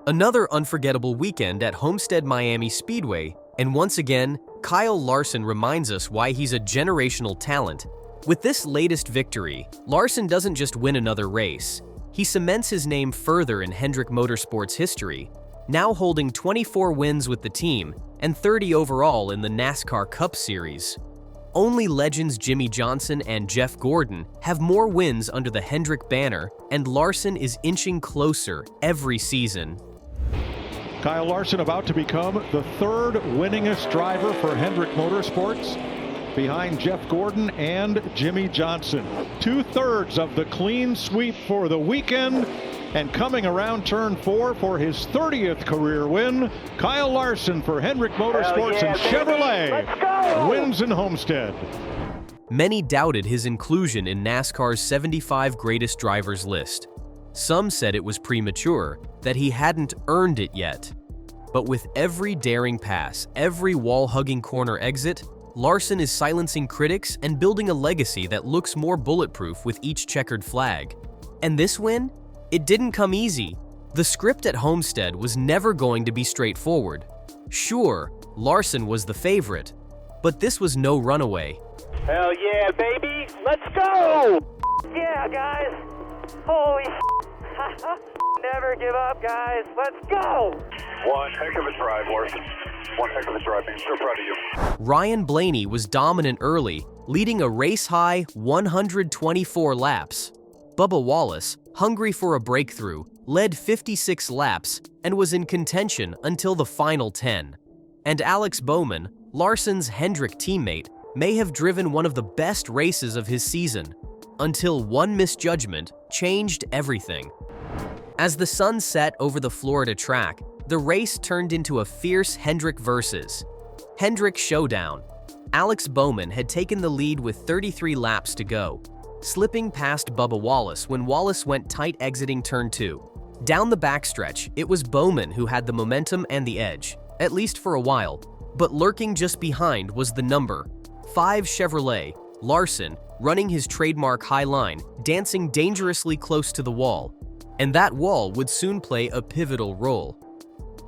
Another unforgettable weekend at Homestead-Miami Speedway, and once again, Kyle Larson reminds us why he's a generational talent. With this latest victory, Larson doesn't just win another race. He cements his name further in Hendrick Motorsports history, now holding 24 wins with the team and 30 overall in the NASCAR Cup Series. Only legends Jimmie Johnson and Jeff Gordon have more wins under the Hendrick banner, and Larson is inching closer every season. Kyle Larson about to become the third winningest driver for Hendrick Motorsports, behind Jeff Gordon and Jimmie Johnson. 2/3 of the clean sweep for the weekend, and coming around turn 4 for his 30th career win, Kyle Larson for Hendrick Motorsports and Chevrolet wins in Homestead. Many doubted his inclusion in NASCAR's 75 greatest drivers list. Some said it was premature, that he hadn't earned it yet. But with every daring pass, every wall-hugging corner exit, Larson is silencing critics and building a legacy that looks more bulletproof with each checkered flag. And this win? It didn't come easy. The script at Homestead was never going to be straightforward. Sure, Larson was the favorite, but this was no runaway. Hell yeah, baby! Let's go! Yeah, guys! Holy never give up, guys! Let's go! One heck of a drive, Larson. One heck of a drive. I'm so proud of you. Ryan Blaney was dominant early, leading a race-high 124 laps. Bubba Wallace, hungry for a breakthrough, led 56 laps and was in contention until the final 10. And Alex Bowman, Larson's Hendrick teammate, may have driven one of the best races of his season, until one misjudgment changed everything. As the sun set over the Florida track, the race turned into a fierce Hendrick versus Hendrick showdown. Alex Bowman had taken the lead with 33 laps to go, slipping past Bubba Wallace when Wallace went tight exiting turn 2. Down the backstretch, it was Bowman who had the momentum and the edge, at least for a while, but lurking just behind was the number 5 Chevrolet, Larson, running his trademark high line, dancing dangerously close to the wall. And that wall would soon play a pivotal role.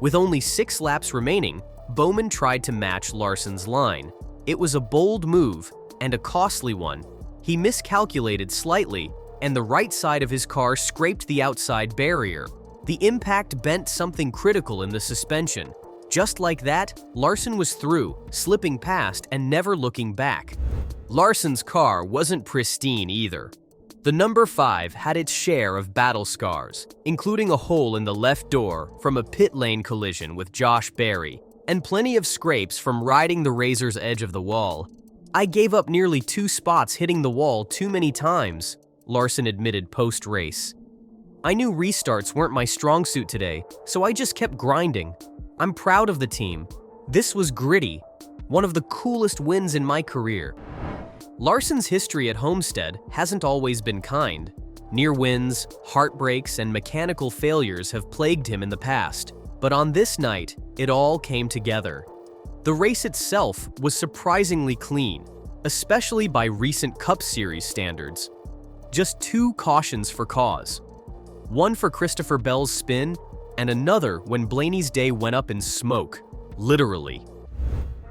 With only 6 laps remaining, Bowman tried to match Larson's line. It was a bold move, and a costly one. He miscalculated slightly, and the right side of his car scraped the outside barrier. The impact bent something critical in the suspension. Just like that, Larson was through, slipping past and never looking back. Larson's car wasn't pristine either. The number 5 had its share of battle scars, including a hole in the left door from a pit lane collision with Josh Berry, and plenty of scrapes from riding the razor's edge of the wall. "I gave up nearly 2 spots hitting the wall too many times," Larson admitted post-race. "I knew restarts weren't my strong suit today, so I just kept grinding. I'm proud of the team. This was gritty, one of the coolest wins in my career." Larson's history at Homestead hasn't always been kind. Near wins, heartbreaks, and mechanical failures have plagued him in the past. But on this night, it all came together. The race itself was surprisingly clean, especially by recent Cup Series standards. Just 2 cautions for cause. One for Christopher Bell's spin, and another when Blaney's day went up in smoke, literally.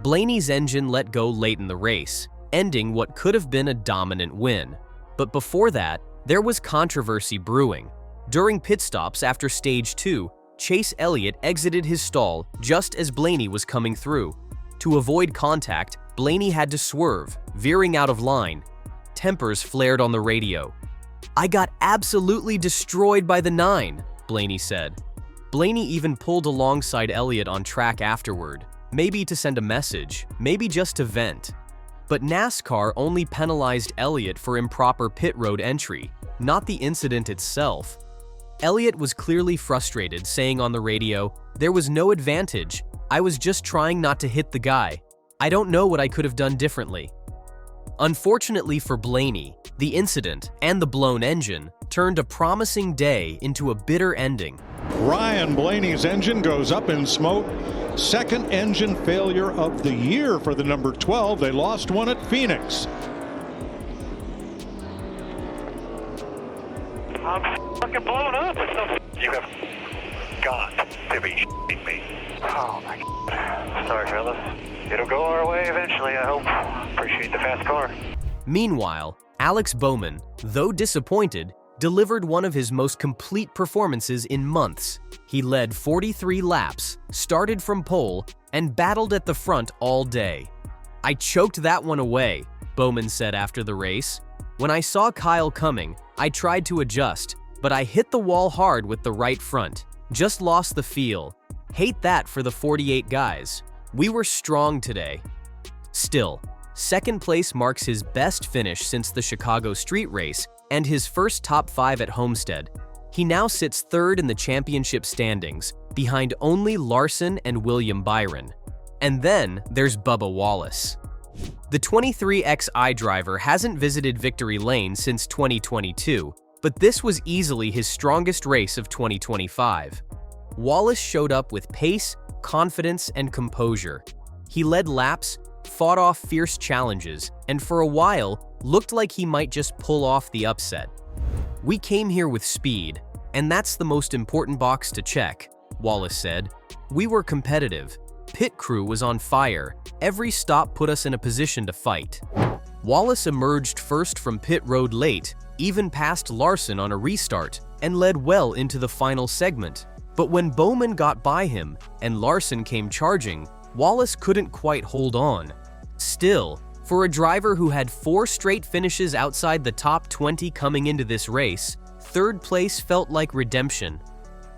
Blaney's engine let go late in the race, ending what could have been a dominant win. But before that, there was controversy brewing. During pit stops after stage 2, Chase Elliott exited his stall just as Blaney was coming through. To avoid contact, Blaney had to swerve, veering out of line. Tempers flared on the radio. "I got absolutely destroyed by the 9, Blaney said. Blaney even pulled alongside Elliott on track afterward, maybe to send a message, maybe just to vent. But NASCAR only penalized Elliott for improper pit road entry, not the incident itself. Elliott was clearly frustrated, saying on the radio, "There was no advantage. I was just trying not to hit the guy. I don't know what I could have done differently." Unfortunately for Blaney, the incident and the blown engine turned a promising day into a bitter ending. Ryan Blaney's engine goes up in smoke. Second engine failure of the year for the number 12. They lost one at Phoenix. I'm fucking blown up. You have got to be shitting me. Oh my God. Sorry, fellas. It'll go our way eventually, I hope. Appreciate the fast car. Meanwhile, Alex Bowman, though disappointed, delivered one of his most complete performances in months. He led 43 laps, started from pole, and battled at the front all day. "I choked that one away," Bowman said after the race. "When I saw Kyle coming, I tried to adjust, but I hit the wall hard with the right front. Just lost the feel. Hate that for the 48 guys. We were strong today." Still, second place marks his best finish since the Chicago street race and his first top 5 at Homestead. He now sits third in the championship standings, behind only Larson and William Byron. And then there's Bubba Wallace. The 23XI driver hasn't visited Victory Lane since 2022, but this was easily his strongest race of 2025. Wallace showed up with pace, confidence, and composure. He led laps, fought off fierce challenges, and for a while, looked like he might just pull off the upset. "We came here with speed, and that's the most important box to check," Wallace said. "We were competitive. Pit crew was on fire. Every stop put us in a position to fight." Wallace emerged first from pit road late, even passed Larson on a restart, and led well into the final segment. But when Bowman got by him and Larson came charging, Wallace couldn't quite hold on. Still, for a driver who had 4 straight finishes outside the top 20 coming into this race, third place felt like redemption.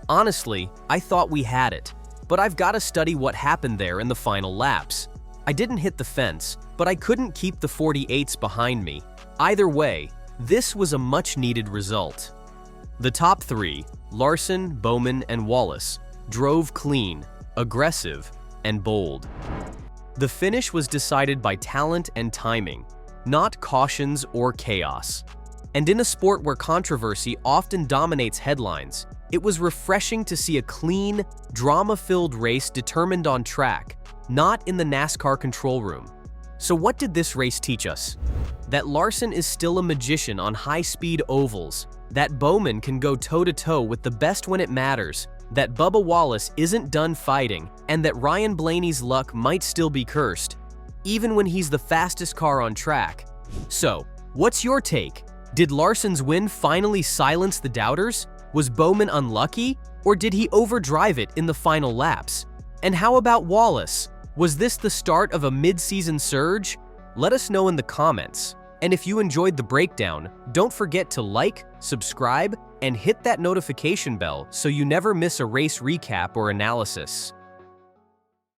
"Honestly, I thought we had it, but I've got to study what happened there in the final laps. I didn't hit the fence, but I couldn't keep the 48s behind me. Either way, this was a much-needed result." The top 3, Larson, Bowman, and Wallace, drove clean, aggressive, and bold. The finish was decided by talent and timing, not cautions or chaos. And in a sport where controversy often dominates headlines, it was refreshing to see a clean, drama-filled race determined on track, not in the NASCAR control room. So what did this race teach us? That Larson is still a magician on high-speed ovals, that Bowman can go toe-to-toe with the best when it matters, that Bubba Wallace isn't done fighting, and that Ryan Blaney's luck might still be cursed, even when he's the fastest car on track. So, what's your take? Did Larson's win finally silence the doubters? Was Bowman unlucky, or did he overdrive it in the final laps? And how about Wallace? Was this the start of a mid-season surge? Let us know in the comments. And if you enjoyed the breakdown, don't forget to like, subscribe, and hit that notification bell so you never miss a race recap or analysis.